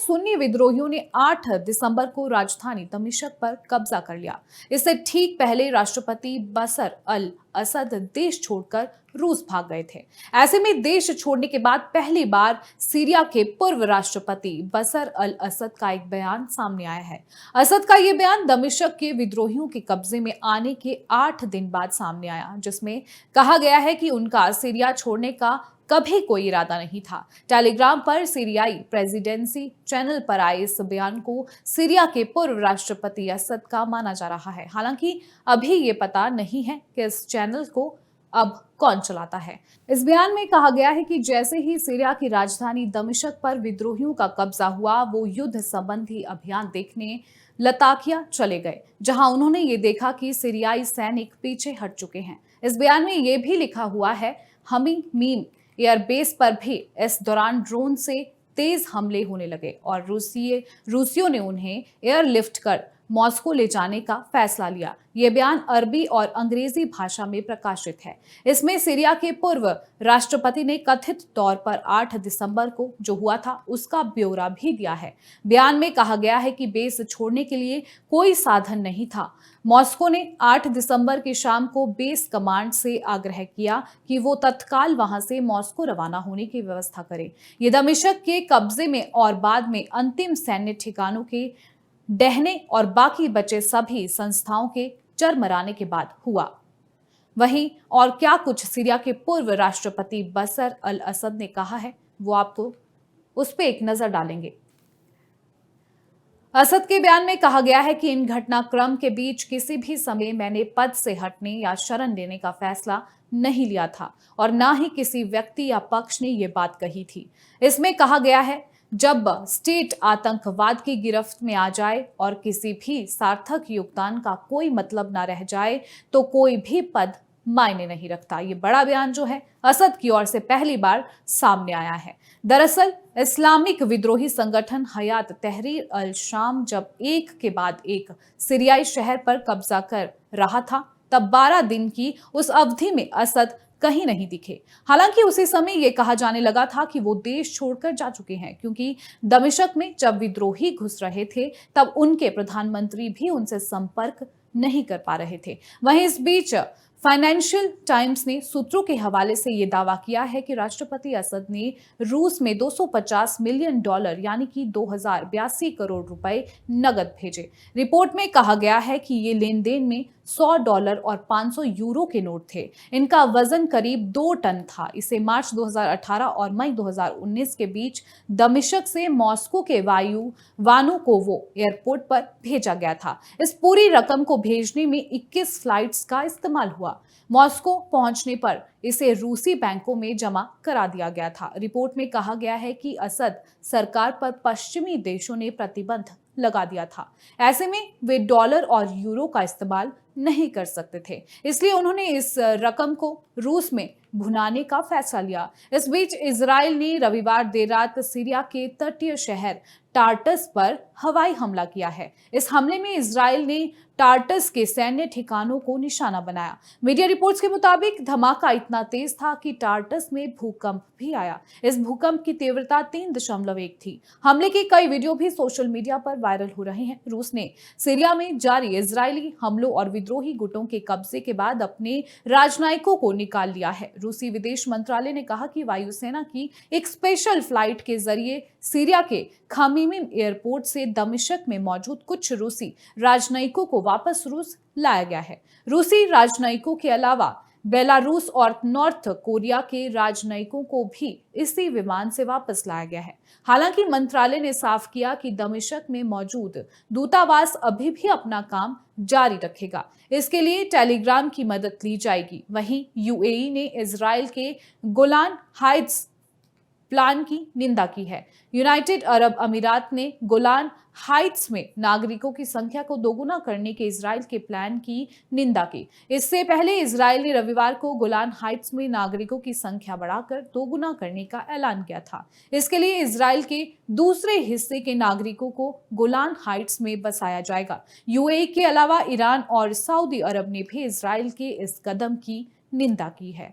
सुन्नी विद्रोहियों ने 8 दिसंबर को राजधानी दमिश्क पर कब्जा कर लिया। इससे ठीक पहले राष्ट्रपति बशर अल असद देश छोड़कर रूस भाग गए थे। ऐसे में देश छोड़ने के बाद पहली बार सीरिया के पूर्व राष्ट्रपति बशर अल असद का एक बयान सामने आया है। असद का यह बयान दमिश्क के विद्रोहियों के कब्जे में आने के 8 दिन बाद सामने आया, जिसमें कहा गया है कि उनका सीरिया छोड़ने का कभी कोई इरादा नहीं था। टेलीग्राम पर सीरियाई प्रेसिडेंसी चैनल पर आए इस बयान को सीरिया के पूर्व राष्ट्रपति असद का माना जा रहा है। हालांकि अभी ये पता नहीं है कि इस चैनल को अब कौन चलाता है। इस बयान में कहा गया है कि जैसे ही सीरिया की राजधानी दमिश्क पर विद्रोहियों का कब्जा हुआ, वो युद्ध संबंधी अभियान देखने लताकिया चले गए, जहां उन्होंने ये देखा कि सीरियाई सैनिक पीछे हट चुके हैं। इस बयान में यह भी लिखा हुआ है, हमी मीम एयरबेस पर भी इस दौरान ड्रोन से तेज हमले होने लगे और रूसियों ने उन्हें एयरलिफ्ट कर मॉस्को ले जाने का फैसला लिया। यह बयान अरबी और अंग्रेजी भाषा में प्रकाशित है। इसमें सीरिया के पूर्व राष्ट्रपति ने कथित तौर पर 8 दिसंबर को जो हुआ था उसका ब्यौरा भी दिया है। बयान में कहा गया है कि बेस छोड़ने के लिए कोई साधन नहीं था। मॉस्को ने 8 दिसंबर की शाम को बेस कमांड से आग्रह किया कि वो तत्काल वहां से मॉस्को रवाना होने की व्यवस्था करे। ये दमिश्क के कब्जे में और बाद में अंतिम सैन्य ठिकानों के डहने और बाकी बचे सभी संस्थाओं के चरमराने के बाद हुआ। वहीं और क्या कुछ सीरिया के पूर्व राष्ट्रपति बशर अल असद ने कहा है, वो आपको उस पर एक नजर डालेंगे। असद के बयान में कहा गया है कि इन घटनाक्रम के बीच किसी भी समय मैंने पद से हटने या शरण लेने का फैसला नहीं लिया था और ना ही किसी व्यक्ति या पक्ष ने ये बात कही थी। इसमें कहा गया है, जब स्टेट आतंकवाद की गिरफ्त में आ जाए और किसी भी सार्थक योगदान का कोई मतलब ना रह जाए तो कोई भी पद मायने नहीं रखता। ये बड़ा बयान जो है असद की ओर से पहली बार सामने आया है। दरअसल इस्लामिक विद्रोही संगठन हयात तहरीर अल शाम जब एक के बाद एक सीरियाई शहर पर कब्जा कर रहा था, तब 12 दिन की उस अवधि में असद कहीं नहीं दिखे। हालांकि उसी समय यह कहा जाने लगा था कि वो देश छोड़कर जा चुके हैं, क्योंकि दमिश्क में जब विद्रोही घुस रहे थे तब उनके प्रधानमंत्री भी उनसे संपर्क नहीं कर पा रहे थे। वहीं इस बीच फाइनेंशियल टाइम्स ने सूत्रों के हवाले से यह दावा किया है कि राष्ट्रपति असद ने रूस में $250 मिलियन यानी कि 2082 करोड़ रुपए नगद भेजे। रिपोर्ट में कहा गया है कि ये लेन देन में $100 और 500 यूरो के नोट थे। इनका वजन करीब 2 टन था। इसे मार्च 2018 और मई 2019 के बीच दमिश्क से मॉस्को के वानुकोवो एयरपोर्ट पर भेजा गया था। इस पूरी रकम को भेजने में 21 फ्लाइट्स का इस्तेमाल हुआ। मॉस्को पहुंचने पर इसे रूसी बैंकों में जमा करा दिया गया था। रिपोर्ट में कहा गया है कि असद सरकार पर पश्चिमी देशों ने प्रतिबंध लगा दिया था। ऐसे में वे डॉलर और यूरो का इस्तेमाल नहीं कर सकते थे, इसलिए उन्होंने इस रकम को रूस में भुनाने का फैसला लिया। इस बीच इजराइल ने रविवार देर रात सीरिया के तटीय शहर टार्टस पर हवाई हमला किया है। इस हमले में इजराइल ने टार्टस के सैन्य ठिकानों को निशाना बनाया। मीडिया रिपोर्ट्स के मुताबिक धमाका इतना तेज था कि टार्टस में भूकंप भी आया। इस भूकंप की तीव्रता 3.1 थी। हमले के कई वीडियो भी सोशल मीडिया पर वायरल हो रहे हैं। रूस ने सीरिया में जारी इजरायली हमलों और विद्रोही गुटों के कब्जे के बाद अपने राजनयिकों को निकाल लिया है। रूसी विदेश मंत्रालय ने कहा कि वायुसेना की एक स्पेशल फ्लाइट के जरिए सीरिया के खमीमिम एयरपोर्ट से दमिश्क में मौजूद कुछ रूसी राजनयिकों को वापस रूस लाया गया है। रूसी राजनयिकों के अलावा बेलारूस और नॉर्थ कोरिया के राजनयिकों को भी इसी विमान से वापस लाया गया है। हालांकि मंत्रालय ने साफ किया कि दमिश्क में मौजूद दूतावास अभी भी अपना काम जारी रखेगा। इसके लिए टेलीग्राम की मदद ली जाएगी। वहीं यूएई ने इजराइल के गोलान हाइट्स प्लान की निंदा की है। यूनाइटेड अरब अमीरात ने गोलान हाइट्स में नागरिकों की संख्या को दोगुना करने के इजराइल के प्लान की निंदा की। इससे पहले इजराइल ने रविवार को गोलान हाइट्स में नागरिकों की संख्या बढ़ाकर दोगुना करने का ऐलान किया था। इसके लिए इजराइल के दूसरे हिस्से के नागरिकों को गोलान हाइट्स में बसाया जाएगा। यूएई के अलावा ईरान और सऊदी अरब ने भी इजराइल के इस कदम की निंदा की है।